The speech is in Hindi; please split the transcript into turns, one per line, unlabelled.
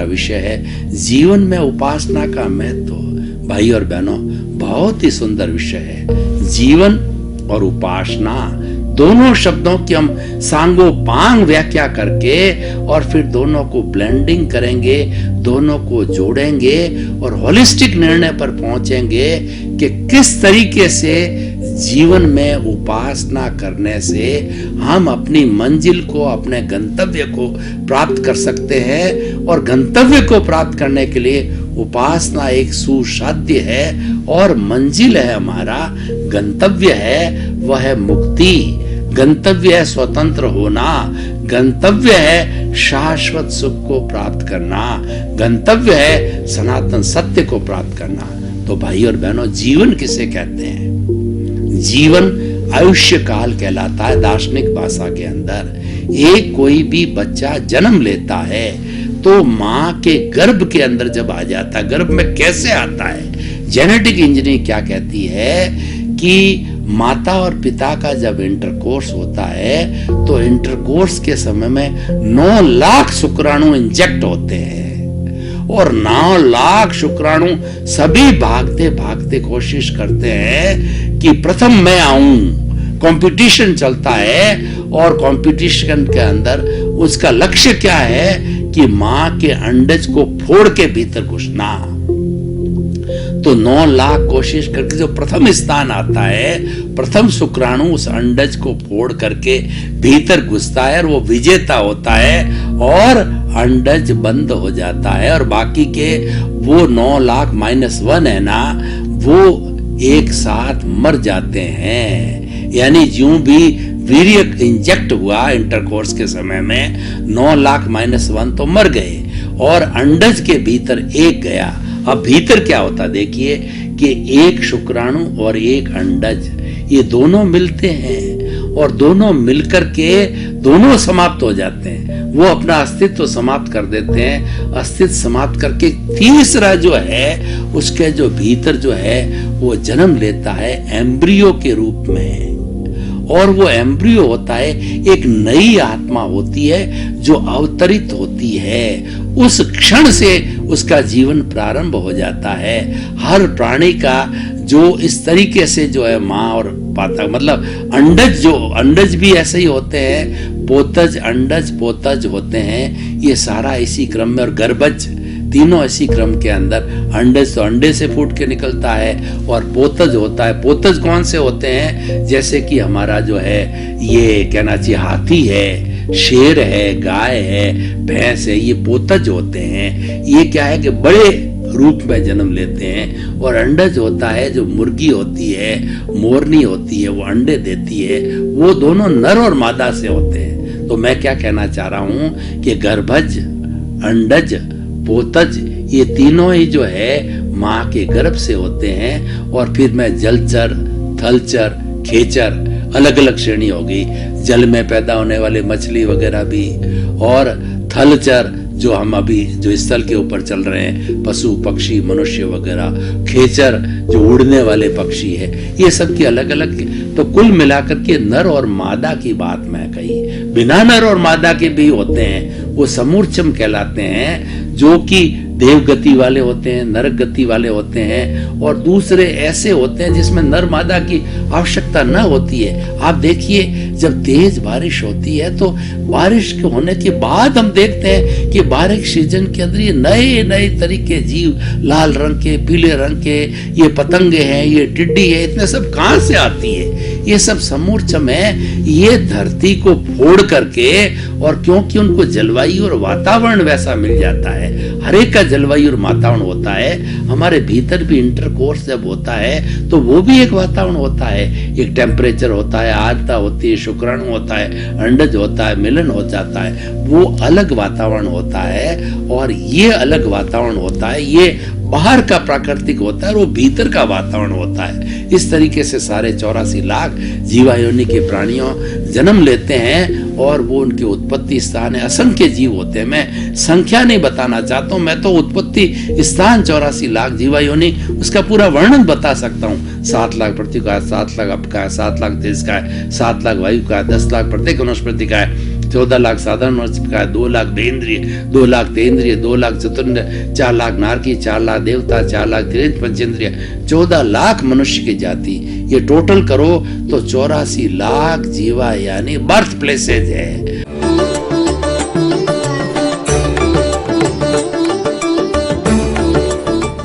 हमारा विषय है जीवन में उपासना का महत्व। भाई और बहनों, बहुत ही सुंदर विषय है। जीवन और उपासना दोनों शब्दों की हम सांगोपांग व्याख्या करके और फिर दोनों को ब्लेंडिंग करेंगे, दोनों को जोड़ेंगे और होलिस्टिक निर्णय पर पहुंचेंगे कि किस तरीके से जीवन में उपासना करने से हम अपनी मंजिल को, अपने गंतव्य को प्राप्त कर सकते हैं। और गंतव्य को प्राप्त करने के लिए उपासना एक सुसाध्य है और मंजिल है, हमारा गंतव्य है वह है मुक्ति, गंतव्य है स्वतंत्र होना, गंतव्य है शाश्वत सुख को प्राप्त करना, गंतव्य है सनातन सत्य को प्राप्त करना। तो भाई और बहनों, जीवन किसे कहते हैं? जीवन आयुष्य काल कहलाता है दार्शनिक भाषा के अंदर। एक कोई भी बच्चा जन्म लेता है तो माँ के गर्भ के अंदर जब आ जाता है, गर्भ में कैसे आता है? जेनेटिक इंजीनियरिंग क्या कहती है कि माता और पिता का जब इंटरकोर्स होता है तो इंटरकोर्स के समय में 9 लाख शुक्राणु इंजेक्ट होते हैं और 9 लाख शुक्राणु सभी भागते भागते कोशिश करते हैं कि प्रथम मैं आऊं। कंपटीशन चलता है और कंपटीशन के अंदर उसका लक्ष्य क्या है कि मां के अंडज को फोड़ के भीतर घुसना। तो 9 लाख कोशिश करके जो प्रथम स्थान आता है, प्रथम शुक्राणु उस अंडज को फोड़ करके भीतर घुसता है और वो विजेता होता है और अंडज बंद हो जाता है और बाकी के वो 9 लाख -1 है ना, वो एक साथ मर जाते हैं। यानी जो भी वीर्य इंजेक्ट हुआ इंटरकोर्स के समय में 9 लाख -1 तो मर गए और अंडज के भीतर एक गया। अब भीतर क्या होता देखिए कि एक शुक्राणु और एक अंडज ये दोनों मिलते हैं और दोनों मिलकर के दोनों समाप्त हो जाते हैं, वो अपना अस्तित्व समाप्त कर देते हैं। अस्तित्व समाप्त करके तीसरा जो है उसके जो भीतर जो है वो जन्म लेता है एम्ब्रियो के रूप में और वो एम्ब्रियो होता है एक नई आत्मा होती है जो अवतरित होती है। उस क्षण से उसका जीवन प्रारंभ हो जाता है। हर प्राणी का जो इस तरीके से जो है माँ और पाता मतलब अंडज भी ऐसे ही होते हैं, पोतज अंडज पोतज होते हैं, ये सारा इसी क्रम में, और गर्भज तीनों इसी क्रम के अंदर। अंडज तो अंडे से फूट के निकलता है और पोतज होता है। पोतज कौन से होते हैं? जैसे कि हमारा जो है ये कहना चाहिए हाथी है, शेर है, गाय है, भैंस है, ये पोतज होते हैं। ये क्या है कि बड़े रूप में जन्म लेते हैं। और अंडज होता है जो मुर्गी होती है, मोरनी होती है, वो अंडे देती है, वो दोनों नर और मादा से होते हैं। तो मैं क्या कहना चाह रहा हूं कि गर्भज, अंडज, पोतज ये तीनों ही जो है माँ के गर्भ से होते हैं। और फिर मैं जलचर, थलचर, खेचर अलग अलग श्रेणी होगी। जल में पैदा होने वाले मछली वगैरह भी, और थलचर जो हम अभी जो स्थल के ऊपर चल रहे हैं, पशु पक्षी मनुष्य वगैरह, खेचर जो उड़ने वाले पक्षी है, ये सब की अलग अलग। तो कुल मिलाकर के नर और मादा की बात मैं कही। बिना नर और मादा के भी होते हैं, वो समूर्चम कहलाते हैं, जो कि देव गति वाले होते हैं, नरक गति वाले होते हैं, और दूसरे ऐसे होते हैं जिसमें नर मादा की आवश्यकता न होती है। आप देखिए जब तेज बारिश होती है तो बारिश के होने के बाद हम देखते हैं कि बारिश सीजन के अंदर ये नए नए तरीके जीव, लाल रंग के, पीले रंग के, ये पतंगे हैं, ये टिड्डी है, इतने सब कहां से आती है? ये सब समूर्चम है। ये धरती को फोड़ करके, और क्योंकि उनको जलवायु और वातावरण वैसा मिल जाता है, हर एक का जलवायु और वातावरण होता है। हमारे भीतर भी इंटरकोर्स जब होता है तो वो भी एक वातावरण होता है, एक टेम्परेचर होता है, आर्द्रता होती है, शुक्राणु होता है, अंडज होता है, मिलन हो जाता है, वो अलग वातावरण होता है। और ये अलग वातावरण होता है, ये बाहर का प्राकृतिक होता है और वो भीतर का वातावरण होता है। इस तरीके से सारे 84 लाख जीवायोनि के प्राणियों जन्म लेते हैं और वो उनके उत्पत्ति स्थान है। असंख्य जीव होते हैं, मैं संख्या नहीं बताना चाहता हूँ, मैं तो उत्पत्ति स्थान 84 लाख जीवायोनि उसका पूरा वर्णन बता सकता हूँ। 7 लाख पृथ्वी का है, 7 लाख अप का है, 7 लाख तेज का है, 7 लाख वायु का है, 10 लाख प्रत्येक वनस्पति का है, 14 लाख साधारण मनुष्य का, 2 लाख देहेंद्रिय, 2 लाख तेंद्रिय, 2 लाख चतुर्न्द्रिय, 4 लाख नारकी, 4 लाख देवता, 4 लाख त्रिनेत्र पंचेंद्रिय, 14 लाख मनुष्य की जाति। ये टोटल करो तो 84 लाख जीवा यानी बर्थ प्लेसेज है।